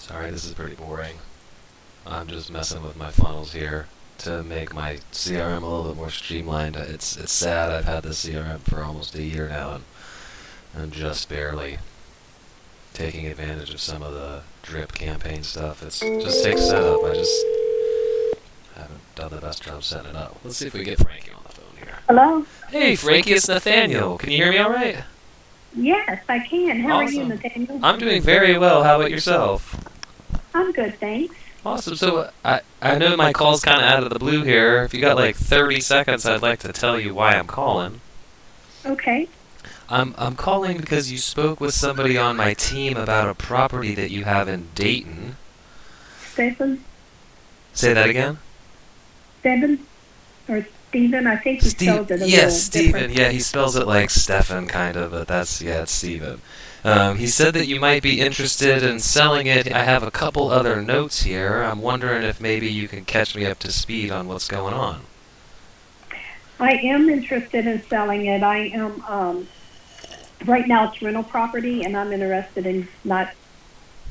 Sorry, this is pretty boring. I'm just messing with my funnels here to make my CRM a little bit more streamlined. It's sad. I've had this CRM for almost a year now, and I'm just barely taking advantage of some of the drip campaign stuff. It just takes setup. I just haven't done the best job setting it up. Let's see if we get Frankie on the phone here. Hello? Hey, Frankie, it's Nathaniel. Can you hear me all right? Yes, I can. How are you, Awesome. Nathaniel? I'm doing very well. How about yourself? I'm good, thanks. Awesome. So I know my call's kind of out of the blue here. If you got like 30 seconds, I'd like to tell you why I'm calling. Okay. I'm calling because you spoke with somebody on my team about a property that you have in Dayton. Stephen? Say that again? Stephen? Or Stephen? I think he spells it a yes, little Stephen. different. Yeah, he spells it like Stefan, kind of, but it's Stephen. He said that you might be interested in selling it. I have a couple other notes here. I'm wondering if maybe you can catch me up to speed on what's going on. I am interested in selling it. I am, right now it's rental property, and I'm interested in not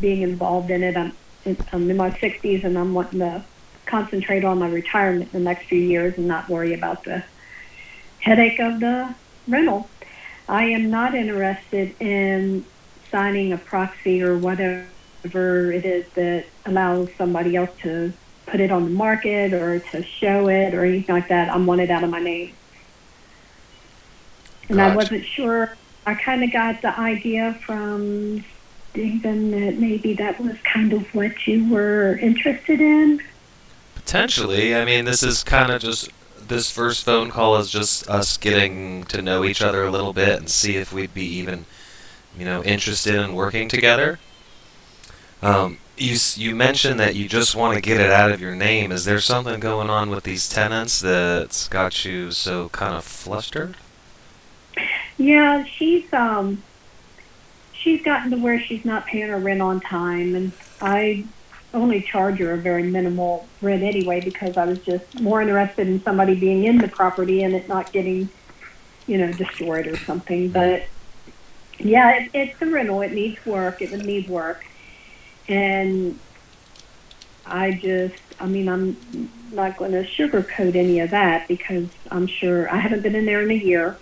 being involved in it. I'm in my 60s, and I'm wanting to concentrate on my retirement the next few years and not worry about the headache of the rental. I am not interested in signing a proxy or whatever it is that allows somebody else to put it on the market or to show it or anything like that. I want it out of my name. And Gotcha. I wasn't sure. I kind of got the idea from Stephen that maybe that was kind of what you were interested in. Potentially. I mean, this is kind of just... This first phone call is just us getting to know each other a little bit and see if we'd be even, interested in working together. You mentioned that you just want to get it out of your name. Is there something going on with these tenants that's got you so kind of flustered? Yeah, she's gotten to where she's not paying her rent on time, and I only charge her a very minimal rent anyway because I was just more interested in somebody being in the property and it not getting, destroyed or something. But yeah, it's a rental. It needs work. It would need work. And I'm not going to sugarcoat any of that because I'm sure I haven't been in there in a year.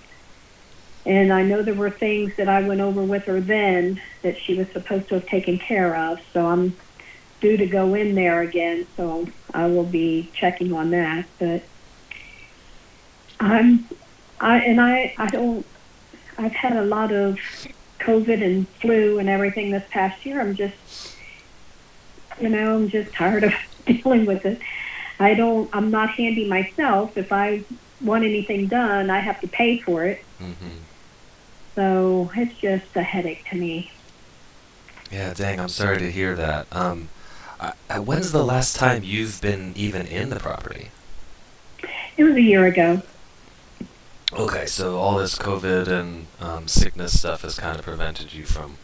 And I know there were things that I went over with her then that she was supposed to have taken care of. So I'm due to go in there again, so I will be checking on that. But I've had a lot of COVID and flu and everything this past year. I'm just tired of dealing with it. I'm not handy myself. If I want anything done, I have to pay for it. Mm-hmm. So it's just a headache to me. Yeah, dang, I'm sorry to hear that. When's the last time you've been even in the property? It was a year ago. Okay, so all this COVID and sickness stuff has kind of prevented you from...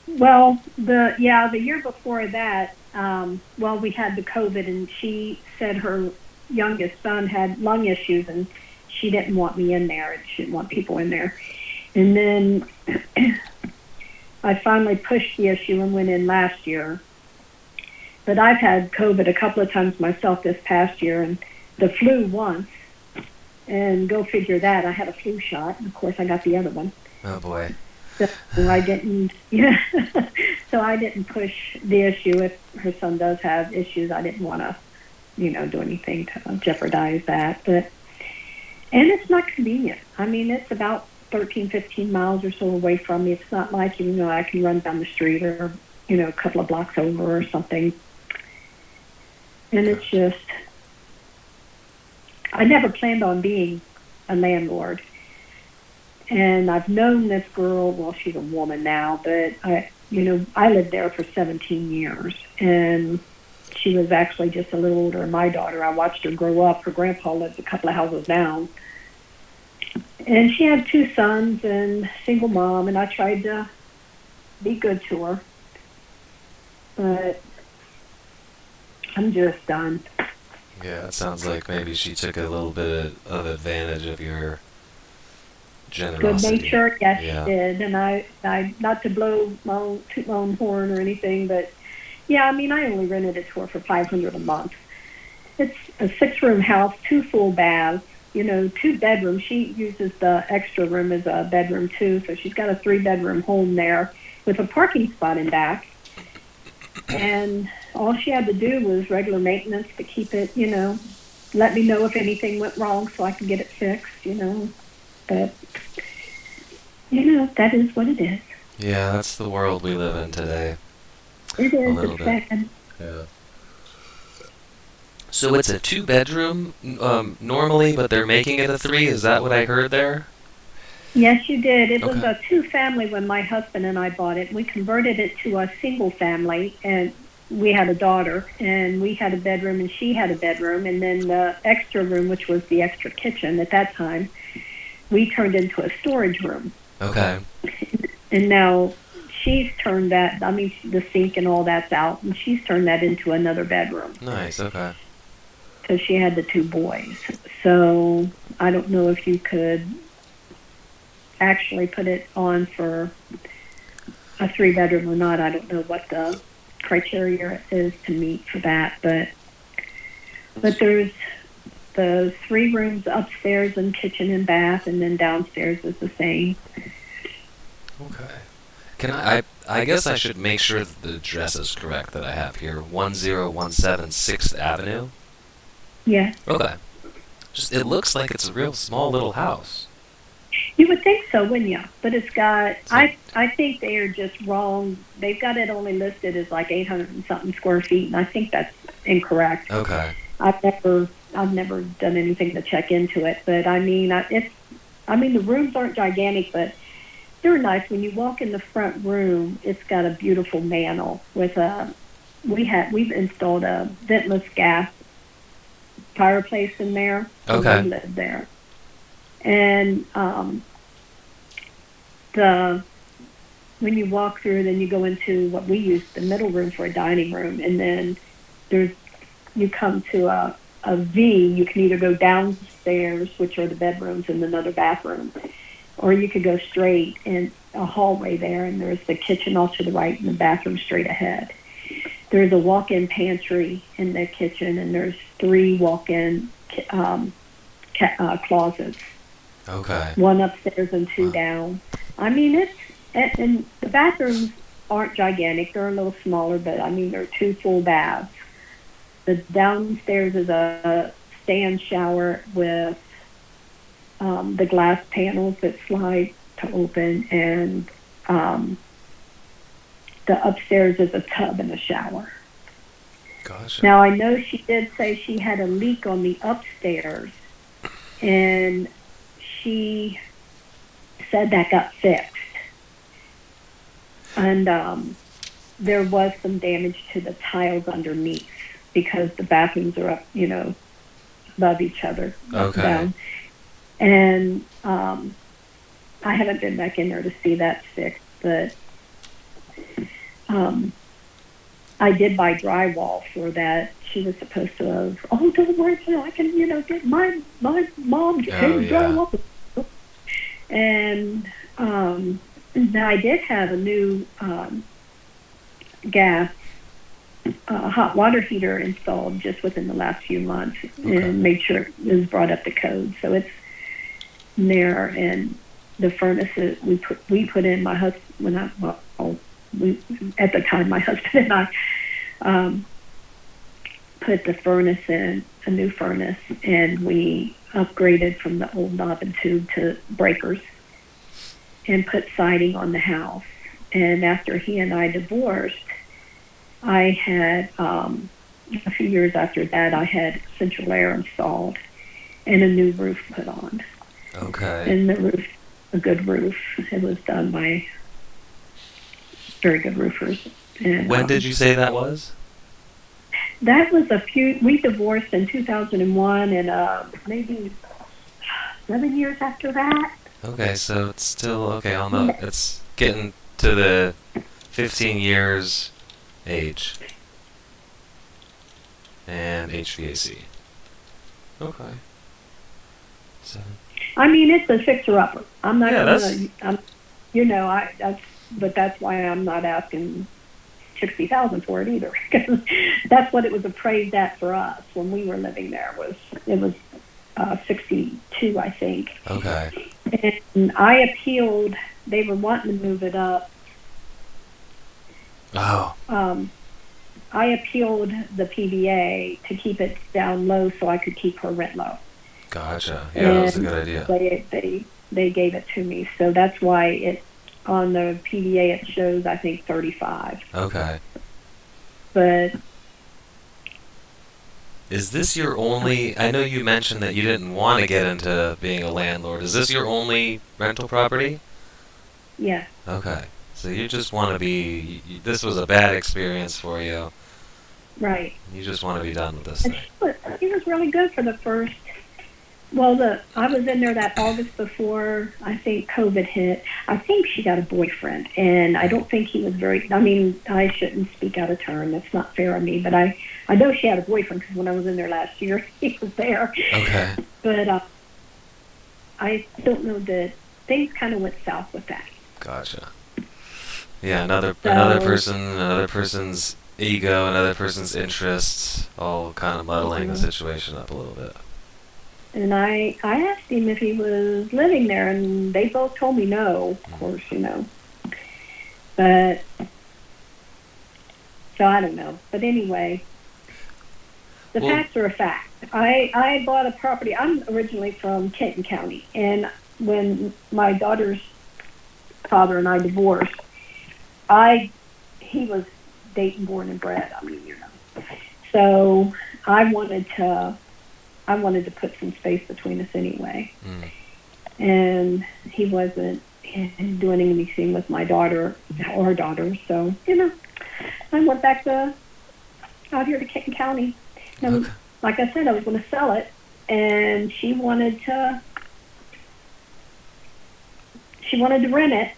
Well, the year before that, we had the COVID, and she said her youngest son had lung issues, and she didn't want me in there, and she didn't want people in there. And then I finally pushed the issue and went in last year. But I've had COVID a couple of times myself this past year, and the flu once. And go figure that. I had a flu shot, and of course I got the other one. Oh boy. So I didn't, so I didn't push the issue. If her son does have issues, I didn't want to, do anything to jeopardize that. And it's not convenient. I mean, it's about 13, 15 miles or so away from me. It's not like, I can run down the street or, a couple of blocks over or something. And it's just, I never planned on being a landlord. And I've known this girl, well, she's a woman now, but I lived there for 17 years. And she was actually just a little older than my daughter. I watched her grow up. Her grandpa lived a couple of houses down. And she had 2 sons and single mom, and I tried to be good to her. But I'm just done. Yeah, it sounds like maybe she took a little bit of advantage of your good generosity. nature. Yes, she Yeah. did. And I not to toot my own horn or anything, but yeah, I mean, I only rented it to her for $500 a month. It's a 6-room house, 2 full baths, 2 bedrooms. She uses the extra room as a bedroom too, so she's got a 3-bedroom home there with a parking spot in back. And all she had to do was regular maintenance to keep it, let me know if anything went wrong so I could get it fixed. But that is what it is. Yeah, that's the world we live in today. It A is. little It's bit. sad. Yeah. So it's a 2-bedroom normally, but they're making it a 3. Is that what I heard there? Yes, you did. It was Okay. a 2-family when my husband and I bought it. We converted it to a single family, and we had a daughter, and we had a bedroom, and she had a bedroom, and then the extra room, which was the extra kitchen at that time, we turned into a storage room. Okay. And now she's turned that, I mean, the sink and all that's out, and she's turned that into another bedroom Nice. Okay. because she had the 2 boys. So I don't know if you could actually put it on for a 3-bedroom or not. I don't know what the criteria is to meet for that, but there's the 3 rooms upstairs and kitchen and bath, and then downstairs is the same. Okay. Can I guess I should make sure that the address is correct that I have here. 1017 6th Avenue. Yeah, Okay. Just it looks like it's a real small little house. you would think so, wouldn't you? But it's got. It's like I think they are just wrong. They've got it only listed as like 800 and something square feet, and I think that's incorrect. okay. I've never done anything to check into it, but I mean, the rooms aren't gigantic, but they're nice. When you walk in the front room, it's got a beautiful mantel with we've installed a ventless gas fireplace in there. Okay. We live there, and the when you walk through, then you go into what we use the middle room for a dining room, and then you come to a V. You can either go downstairs, which are the bedrooms, and another bathroom, or you could go straight in a hallway there, and there's the kitchen off to the right and the bathroom straight ahead. There's a walk-in pantry in the kitchen, and there's 3 walk-in closets, Okay. 1 upstairs and 2 Wow. down. I mean, and the bathrooms aren't gigantic. They're a little smaller, but I mean, they're 2 full baths. The downstairs is a stand shower with the glass panels that slide to open, and the upstairs is a tub and a shower. Gotcha. Now, I know she did say she had a leak on the upstairs, and she said that got fixed. And there was some damage to the tiles underneath because the bathrooms are up, above each other, up Okay. and down. And I haven't been back in there to see that fixed, but I did buy drywall for that. She was supposed to have, oh, don't worry, I can, get my mom just Oh, yeah. drywall. And now I did have a new gas hot water heater installed just within the last few months, and made sure it was brought up to code. So it's there, and the furnaces we put in. My husband, at the time, my husband and I put the furnace in, a new furnace, and we upgraded from the old knob and tube to breakers and put siding on the house. And after he and I divorced, I had, a few years after that, I had central air installed and a new roof put on. Okay. And the roof, a good roof. It was done by very good roofers. And, When did you say that was? That was we divorced in 2001, and maybe 7 years after that. Okay, so it's still okay on the. It's getting to the 15 years age. And HVAC. Okay. So. I mean, it's a fixer-upper. I'm not Yeah, gonna, that's but that's why I'm not asking 60,000 for it either, because that's what it was appraised at for us when we were living there. It was 62, I think. okay. And I appealed. They were wanting to move it up. Oh, Um, I appealed the PBA to keep it down low so I could keep her rent low. gotcha. Yeah, that was a And good idea. they gave it to me. So that's why it on the PBA it shows I think 35. Okay. But Is this your only? I know you mentioned that you didn't want to get into being a landlord. Is this your only rental property? yeah, Okay. So you just want to be. This was a bad experience for you. right. You just want to be done with this And thing. she was really good for the first. Well, I was in there that August before I think COVID hit. I think she got a boyfriend, and I don't think he was very. I mean, I shouldn't speak out of turn. That's not fair of me. But I know she had a boyfriend because when I was in there last year, he was there. Okay. But I don't know that things kind of went south with that. Gotcha. Yeah, another So, person, another person's ego, another person's interests, all kind of muddling the situation up a little bit. and I asked him if he was living there, and they both told me no. Of course, but so I don't know. But anyway, the Well, facts are a fact. I bought a property. I'm originally from Kenton County, and when my daughter's father and I divorced, he was Dayton born and bred. I mean, So I wanted to put some space between us anyway, and he wasn't doing anything with my daughter or her daughter. So I went back out here to Kenton County. And okay. like I said, I was going to sell it, and she wanted to rent it.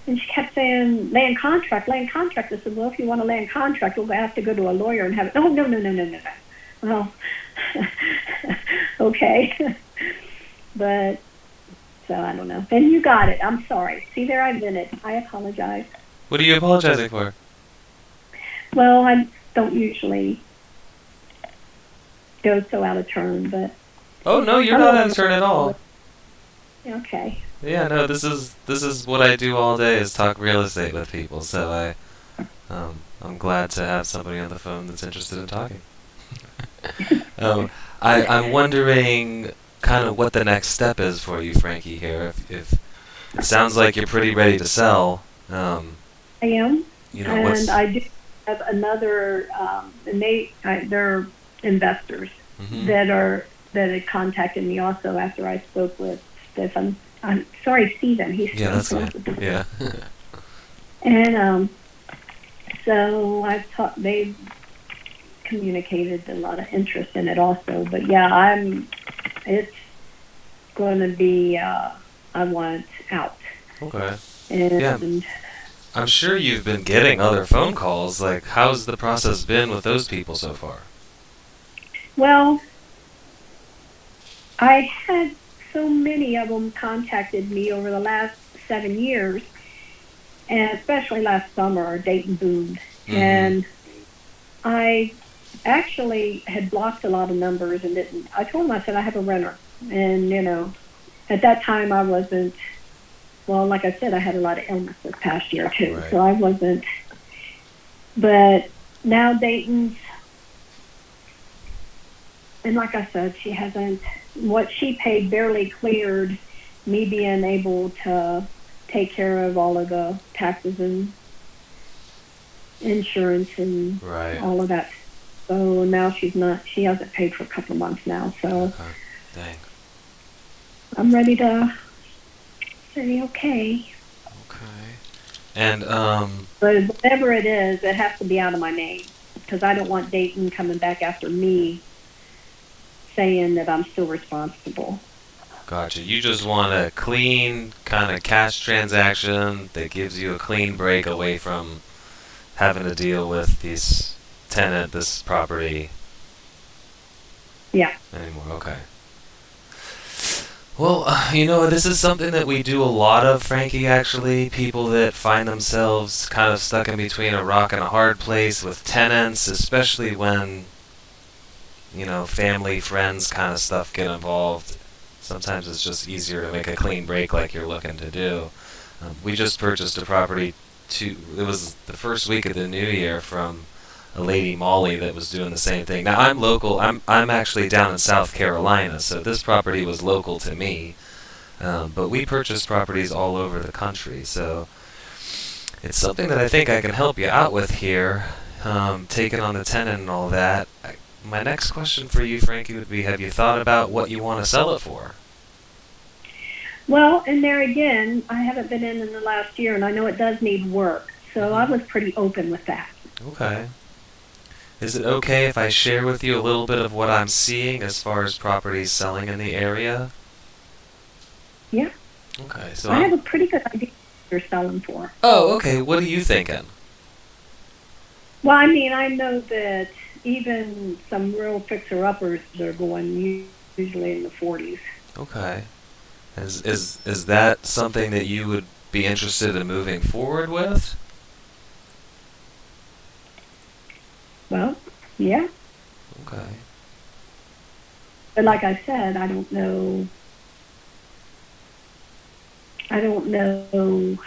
And she kept saying, land contract, land contract. I said, well, if you want a land contract, we'll have to go to a lawyer and have it. Oh, no, no, no, no, no, no. Well, okay. But, so I don't know. And you got it. I'm sorry. See, there I've been it. I apologize. What are you apologizing for? Well, I don't usually go so out of turn, but. Oh no, you're not out of turn at all. Okay. Yeah, no, this is what I do all day is talk real estate with people. So I'm glad to have somebody on the phone that's interested in talking. I'm wondering kind of what the next step is for you, Frankie. Here, if it sounds like you're pretty ready to sell. I am. What's And I do have another, and they're investors that had contacted me also after I spoke with Stephen. I'm sorry, Stephen. He's that's fine. Yeah. And so I've talked. They've communicated a lot of interest in it also. But yeah, it's going to be. I want out. Okay. And yeah. I'm sure you've been getting other phone calls. Like, how's the process been with those people so far? Well, I had so many of them contacted me over the last 7 years, and especially last summer, Dayton boomed. And I actually had blocked a lot of numbers and didn't. I told them, I said, I have a renter. And, at that time I wasn't, well, like I said, I had a lot of illness this past year too. Right. So I wasn't, but now Dayton's, and like I said, she hasn't, what she paid barely cleared me being able to take care of all of the taxes and insurance and all of that. So now she hasn't paid for a couple of months now. So okay. Dang. I'm ready to say okay. Okay. And But whatever it is, it has to be out of my name because I don't want Dayton coming back after me saying that I'm still responsible. Gotcha. You just want a clean kind of cash transaction that gives you a clean break away from having to deal with this property. Yeah. Anymore. Okay. Well, this is something that we do a lot of, Frankie, actually. People that find themselves kind of stuck in between a rock and a hard place with tenants, especially when, family, friends kind of stuff get involved. Sometimes it's just easier to make a clean break like you're looking to do. We just purchased a property it was the first week of the new year from a lady Molly that was doing the same thing. Now I'm local. I'm actually down in South Carolina, so this property was local to me. But we purchase properties all over the country, so it's something that I think I can help you out with here, taking on the tenant and all that. My next question for you, Frankie, would be: have you thought about what you want to sell it for? Well, and there again, I haven't been in the last year, and I know it does need work. So I Hmm. was pretty open with that. Okay. Is it okay if I share with you a little bit of what I'm seeing as far as properties selling in the area? Yeah, Okay, so I have I'm. a pretty good idea what you're selling for. Oh, okay. What are you thinking? Well, I mean, I know that even some real fixer-uppers are going usually in the 40s. Okay. Is that something that you would be interested in moving forward with? Well, yeah, Okay. but like I said, I don't know. I don't know.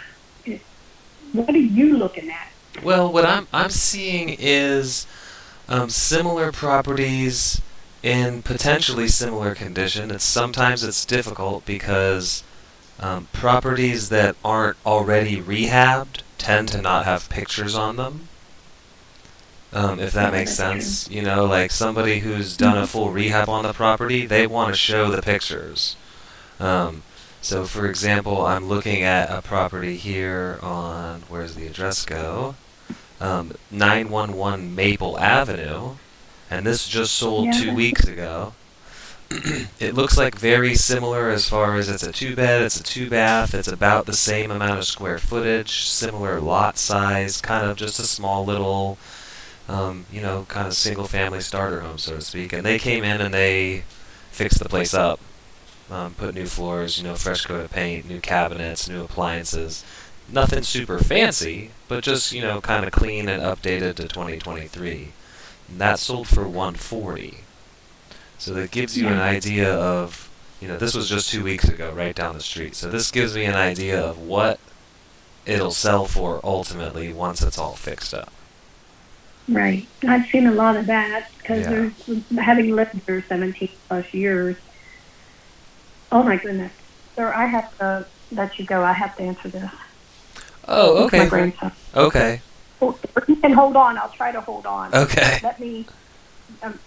What are you looking at? Well, what I'm seeing is similar properties in potentially similar condition. It's difficult because properties that aren't already rehabbed tend to not have pictures on them. If that Oh, makes that's true. sense, like somebody who's done a Mhm. full rehab on the property, they want to show the pictures. Um, so, for example, I'm looking at a property here on, where's the address go? 911 Maple Avenue, and this just sold Yeah, 2 weeks ago. It looks like very similar as far as it's a two bed, it's a two bath, it's about the same amount of square footage, similar lot size, kind of just a small little, kind of single family starter home, so to speak. And they came in and they fixed the place up, put new floors, fresh coat of paint, new cabinets, new appliances. Nothing super fancy, but just, kind of clean and updated to 2023. And that sold for 140. So that gives you an yeah, idea of, this was just 2 weeks ago, right down the street. So this gives me an idea of what it'll sell for ultimately once it's all fixed up. right. I've seen a lot of that because Yeah. there's having lived there 17 plus years. Oh my goodness, sir, I have to let you go. I have to answer this. Oh, It's my okay, Frank. grandson. Okay. Oh, you can hold on. I'll try to hold on. Okay. Let me. Um,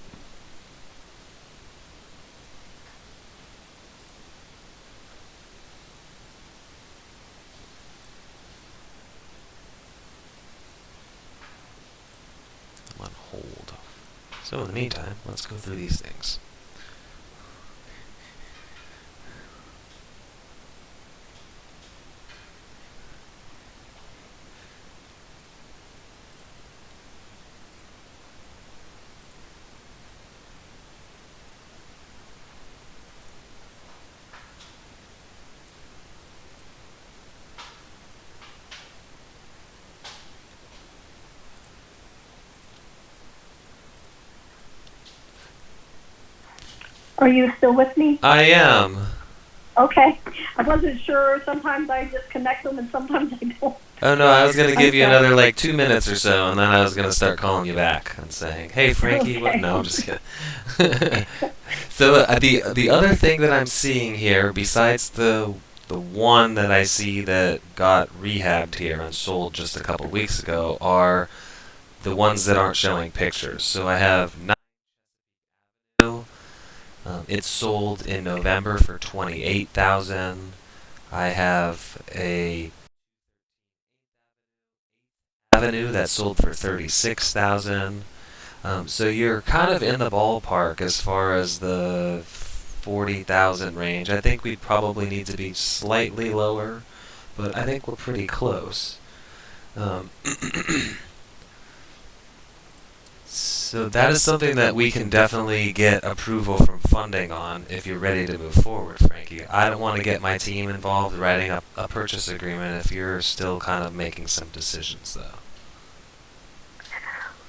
I'm on hold. So in the meantime, let's go through these things. are you still with me? I am. Okay. I wasn't sure. Sometimes I just connect them, and sometimes I don't. Oh no, I was gonna I'm give you sorry. another like 2 minutes or so, and then I was gonna start calling you back and saying, "Hey, Frankie, what?" Okay. No, I'm just kidding. So the other thing that I'm seeing here, besides the one that I see that got rehabbed here and sold just a couple weeks ago, are the ones that aren't showing pictures. So I have nine. It's sold in November for 28,000. I have a Avenue that sold for 36,000. So you're kind of in the ballpark as far as the 40,000 range. I think we'd probably need to be slightly lower, but I think we're pretty close. Um, So that is something that we can definitely get approval from funding on if you're ready to move forward, Frankie. I don't want to get my team involved writing up a purchase agreement if you're still kind of making some decisions, though.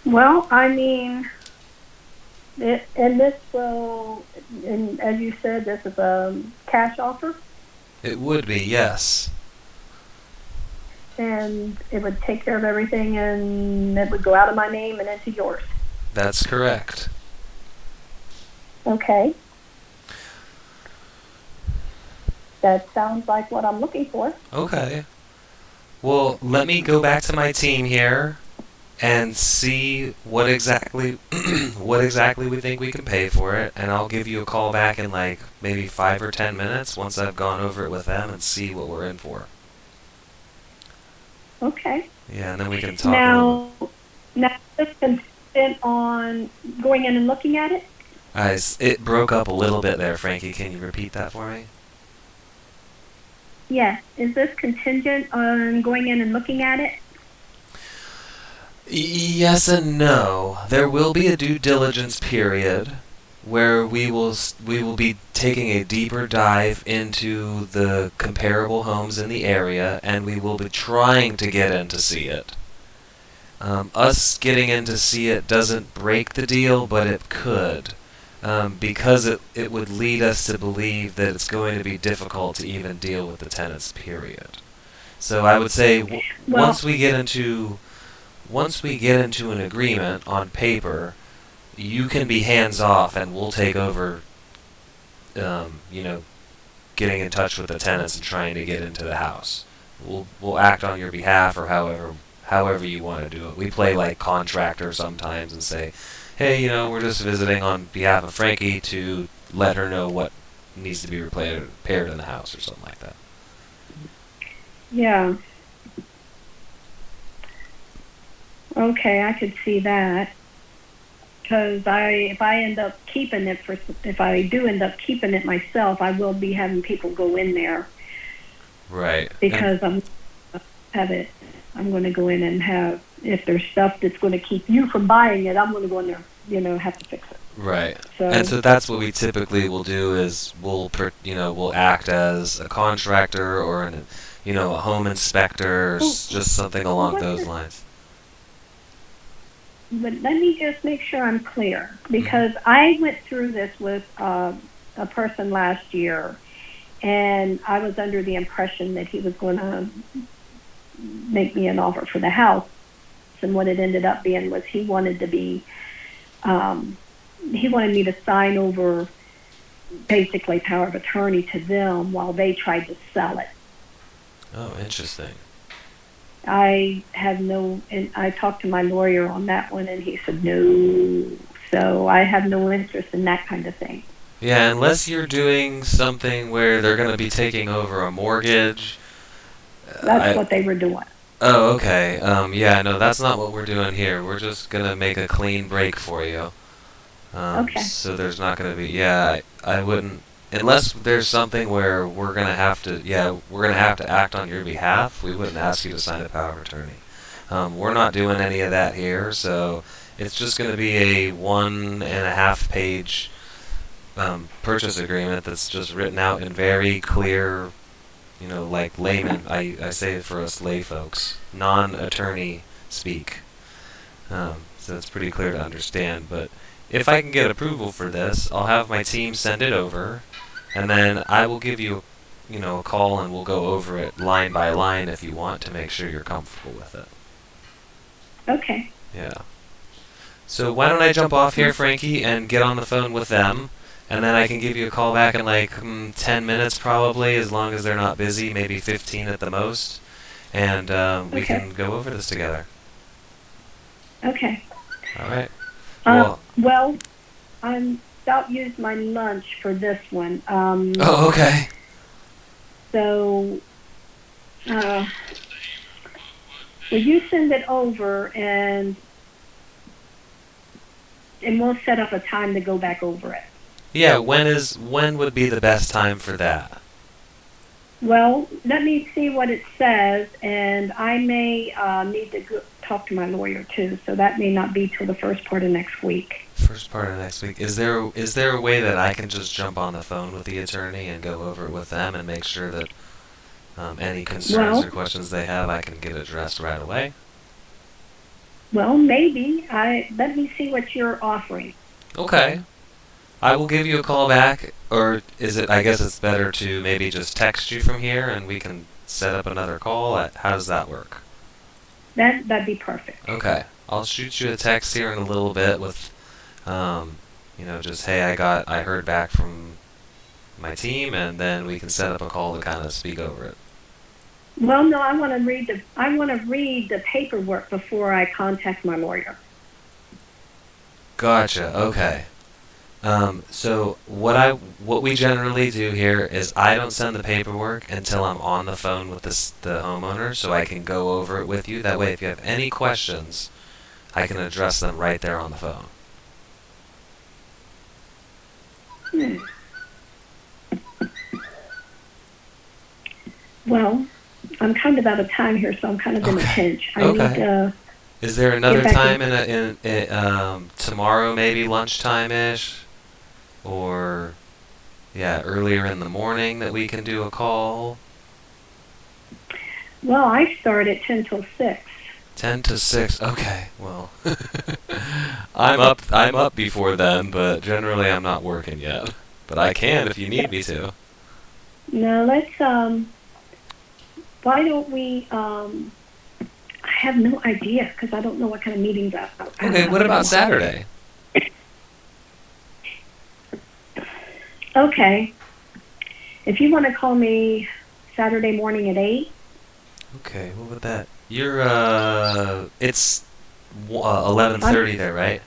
Well, I mean, and this will, and as you said, this is a cash offer, It would be, yes. and it would take care of everything, and it would go out of my name and into yours. That's correct. Okay. That sounds like what I'm looking for. Okay. Well, let me go back to my team here and see what exactly what exactly we think we can pay for it, and I'll give you a call back in like maybe 5 or 10 minutes once I've gone over it with them and see what we're in for. Okay. Yeah, and then we can talk a little bit. Now this contingent on going in and looking at it. It broke up a little bit there, Frankie. Can you repeat that for me? Yes. Is this contingent on going in and looking at it? Yes and no. There will be a due diligence period where we will be taking a deeper dive into the comparable homes in the area, and we will be trying to get in to see it. Us getting in to see it doesn't break the deal, but it could, because it would lead us to believe that it's going to be difficult to even deal with the tenants, period. So I would say once we get into an agreement on paper, you can be hands off, and we'll take over. Getting in touch with the tenants and trying to get into the house. We'll act on your behalf, or however you want to do it. We play like contractor sometimes and say, hey, we're just visiting on behalf of Frankie to let her know what needs to be repaired in the house or something like that. Yeah. Okay, I could see that. Because if I do end up keeping it myself, I will be having people go in there. Right. Because I'm going to go in and have, if there's stuff that's going to keep you from buying it, I'm going to go in there, have to fix it. Right. So that's what we typically will do is we'll act as a contractor or a home inspector, or just something along those lines. But let me just make sure I'm clear, because I went through this with a person last year, and I was under the impression that he was going to make me an offer for the house, and what it ended up being was he wanted me to sign over basically power of attorney to them while they tried to sell it. Oh, interesting. And I talked to my lawyer on that one, and he said no. So I have no interest in that kind of thing. Yeah, unless you're doing something where they're going to be taking over a mortgage. That's what they were doing. Oh, okay. Yeah, no, that's not what we're doing here. We're just going to make a clean break for you. Okay. So there's not going to be, I wouldn't, unless there's something where we're going to have to act on your behalf, we wouldn't ask you to sign a power of attorney. We're not doing any of that here, so it's just going to be a 1.5 page purchase agreement that's just written out in very clear, like layman, I say it for us lay folks, non-attorney speak. So it's pretty clear to understand, but if I can get approval for this, I'll have my team send it over, and then I will give you, a call, and we'll go over it line by line if you want to make sure you're comfortable with it. Okay. Yeah. So why don't I jump off here, Frankie, and get on the phone with them, and then I can give you a call back in like 10 minutes probably, as long as they're not busy, maybe 15 at the most, and we can go over this together. Okay. All right. Well, I'm about used my lunch for this one. Oh, okay. So, will you send it over, and we'll set up a time to go back over it? Yeah, when would be the best time for that? Well, let me see what it says, and I may need to talk to my lawyer too, so that may not be till the first part of next week. First part of next week. Is there a way that I can just jump on the phone with the attorney and go over it with them and make sure that any concerns or Well, questions they have I can get addressed right away? well, maybe. Let me see what you're offering. Okay. I will give you a call back, or is it? I guess it's better to maybe just text you from here and we can set up another call. How does that work? That'd be perfect. Okay. I'll shoot you a text here in a little bit with, just hey, I heard back from my team, and then we can set up a call to kind of speak over it. Well, no, I want to read the paperwork before I contact my lawyer. Gotcha. Okay. So what we generally do here is I don't send the paperwork until I'm on the phone with the homeowner, so I can go over it with you. That way, if you have any questions, I can address them right there on the phone. Hmm. Well, I'm kind of out of time here, so I'm kind of in a pinch. I need to. Is there another get back time in tomorrow, maybe lunchtime-ish, or earlier in the morning that we can do a call? Well, I start at 10 till 6. 10 to 6. Okay. Well, I'm up before then, but generally I'm not working yet. But I can if you need me to. No, let's why don't we I have no idea because I don't know what kind of meetings I Okay, what about Saturday? Okay. If you want to call me Saturday morning at 8. Okay, what would that? You're it's 11:30 there, right?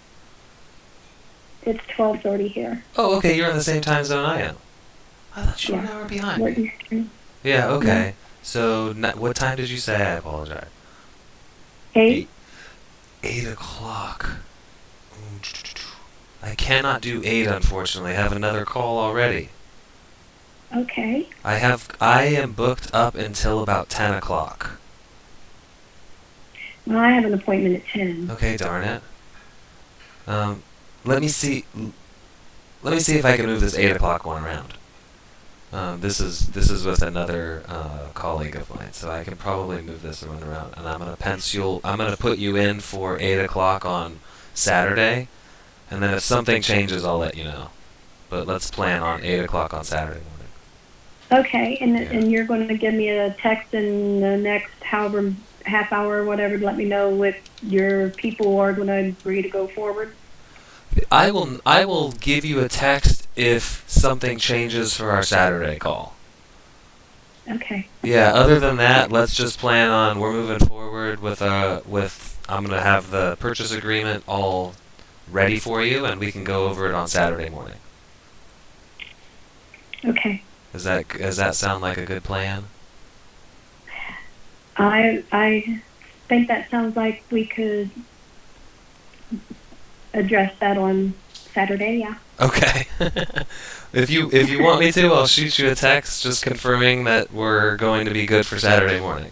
It's 12:30 here. Oh, okay, you're on the same time zone I am. I thought you were an hour behind What me. Eastern? Yeah, okay. So, what time did you say? I apologize. 8? 8 o'clock. I cannot do 8, unfortunately. I have another call already. Okay. I am booked up until about 10 o'clock. Well, I have an appointment at 10. Okay, darn it. Let me see. Let me see if I can move this 8 o'clock one around. This is with another colleague of mine, so I can probably move this one around. And I'm gonna put you in for 8 o'clock on Saturday, and then if something changes, I'll let you know. But let's plan on 8 o'clock on Saturday morning. Okay, and you're going to give me a text in the next however half hour or whatever to let me know if your people are going to agree to go forward? I will give you a text if something changes for our Saturday call. Okay. Yeah, other than that, let's just plan on we're moving forward with I'm going to have the purchase agreement all ready for you, and we can go over it on Saturday morning. Okay. Does that sound like a good plan? I think that sounds like we could address that on Saturday, yeah. Okay. If you want me to, I'll shoot you a text just confirming that we're going to be good for Saturday morning.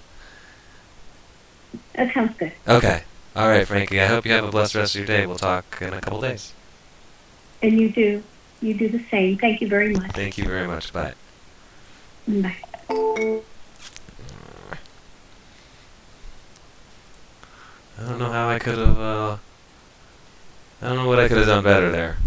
That sounds good. Okay. All right, Frankie. I hope you have a blessed rest of your day. We'll talk in a couple days. And you do the same. Thank you very much. Thank you very much. Bye. Bye. I don't know how I could have. I don't know what I could have done better there.